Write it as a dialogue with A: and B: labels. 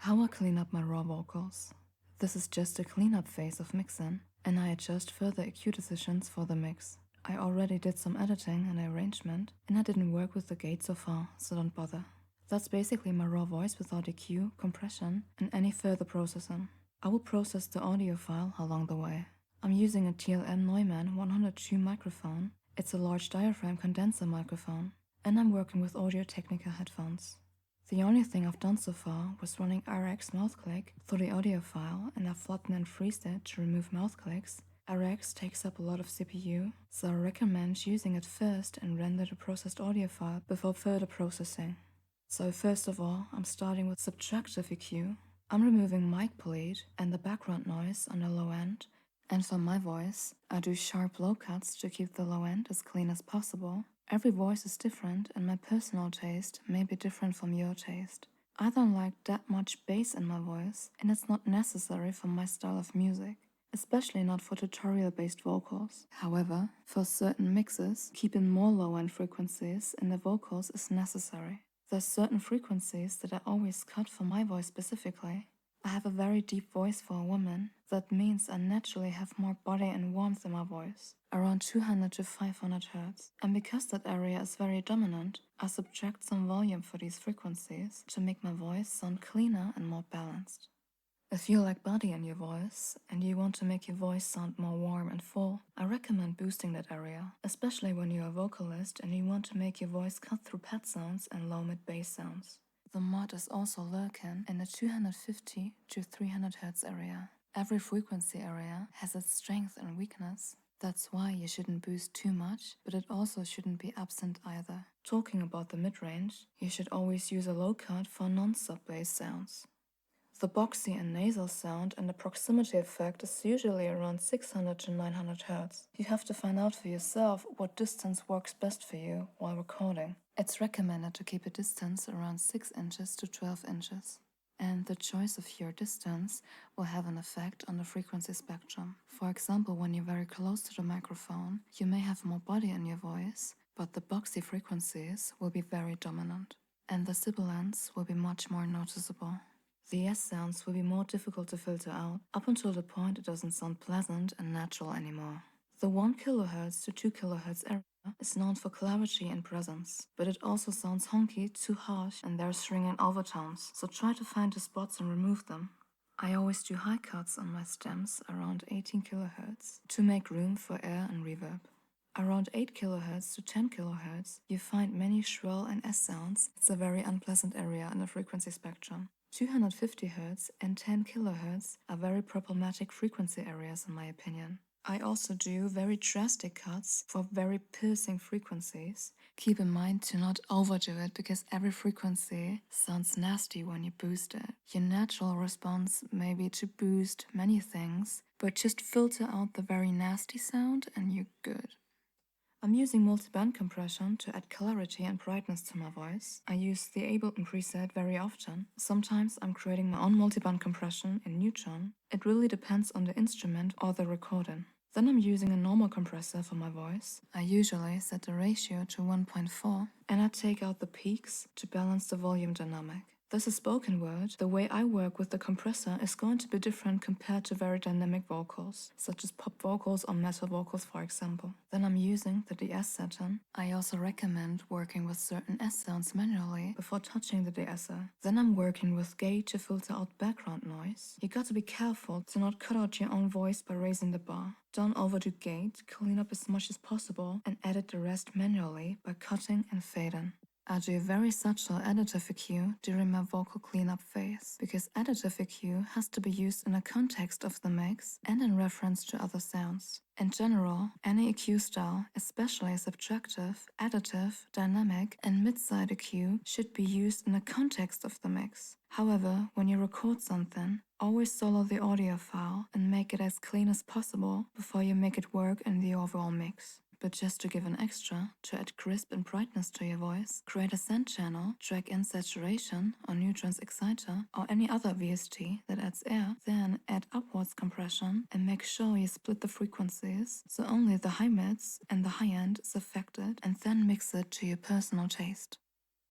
A: How I clean up my raw vocals. This is just a cleanup phase of mixing, and I adjust further EQ decisions for the mix. I already did some editing and arrangement, and I didn't work with the gate so far, so don't bother. That's basically my raw voice without EQ, compression, and any further processing. I will process the audio file along the way. I'm using a TLM Neumann 102 microphone. It's a large diaphragm condenser microphone, and I'm working with Audio-Technica headphones. The only thing I've done so far was running RX mouth click through the audio file, and I flatten and freeze it to remove mouth clicks. RX takes up a lot of CPU, so I recommend using it first and render the processed audio file before further processing. So first of all, I'm starting with subtractive EQ. I'm removing mic bleed and the background noise on the low end, and for my voice, I do sharp low cuts to keep the low end as clean as possible. Every voice is different, and my personal taste may be different from your taste. I don't like that much bass in my voice, and it's not necessary for my style of music, especially not for tutorial-based vocals. However, for certain mixes, keeping more low-end frequencies in the vocals is necessary. There's certain frequencies that I always cut for my voice specifically. I have a very deep voice for a woman. That means I naturally have more body and warmth in my voice, around 200 to 500 Hz. And because that area is very dominant, I subtract some volume for these frequencies to make my voice sound cleaner and more balanced. If you like body in your voice and you want to make your voice sound more warm and full, I recommend boosting that area, especially when you're a vocalist and you want to make your voice cut through pad sounds and low mid bass sounds. The mod is also lurking in the 250 to 300 Hz area. Every frequency area has its strength and weakness. That's why you shouldn't boost too much, but it also shouldn't be absent either. Talking about the mid-range, you should always use a low cut for non-sub bass sounds. The boxy and nasal sound and the proximity effect is usually around 600 to 900 Hz. You have to find out for yourself what distance works best for you while recording. It's recommended to keep a distance around 6 inches to 12 inches. And the choice of your distance will have an effect on the frequency spectrum. For example, when you're very close to the microphone, you may have more body in your voice, but the boxy frequencies will be very dominant, and the sibilants will be much more noticeable. The S sounds will be more difficult to filter out, up until the point it doesn't sound pleasant and natural anymore. The 1 kHz to 2 kHz area is known for clarity and presence, but it also sounds honky, too harsh, and there's ringing overtones, so try to find the spots and remove them. I always do high cuts on my stems around 18 kHz to make room for air and reverb. Around 8 kHz to 10 kHz, you find many shrill and S sounds. It's a very unpleasant area in the frequency spectrum. 250 Hz and 10 kHz are very problematic frequency areas in my opinion. I also do very drastic cuts for very piercing frequencies. Keep in mind to not overdo it because every frequency sounds nasty when you boost it. Your natural response may be to boost many things, but just filter out the very nasty sound and you're good. I'm using multi-band compression to add clarity and brightness to my voice. I use the Ableton preset very often. Sometimes I'm creating my own multi-band compression in Neutron. It really depends on the instrument or the recording. Then I'm using a normal compressor for my voice. I usually set the ratio to 1.4 and I take out the peaks to balance the volume dynamic. This is spoken word. The way I work with the compressor is going to be different compared to very dynamic vocals, such as pop vocals or metal vocals, for example. Then I'm using the DS setting. I also recommend working with certain S sounds manually before touching the de-esser. Then I'm working with gate to filter out background noise. You got to be careful to not cut out your own voice by raising the bar. Don't overdo gate, clean up as much as possible, and edit the rest manually by cutting and fading. I do very subtle additive EQ during my vocal cleanup phase, because additive EQ has to be used in the context of the mix and in reference to other sounds. In general, any EQ style, especially subtractive, additive, dynamic, and mid-side EQ, should be used in the context of the mix. However, when you record something, always solo the audio file and make it as clean as possible before you make it work in the overall mix. But just to give an extra, to add crisp and brightness to your voice, create a send channel, drag in saturation or Neutron's exciter or any other VST that adds air, then add upwards compression and make sure you split the frequencies so only the high mids and the high end is affected, and then mix it to your personal taste.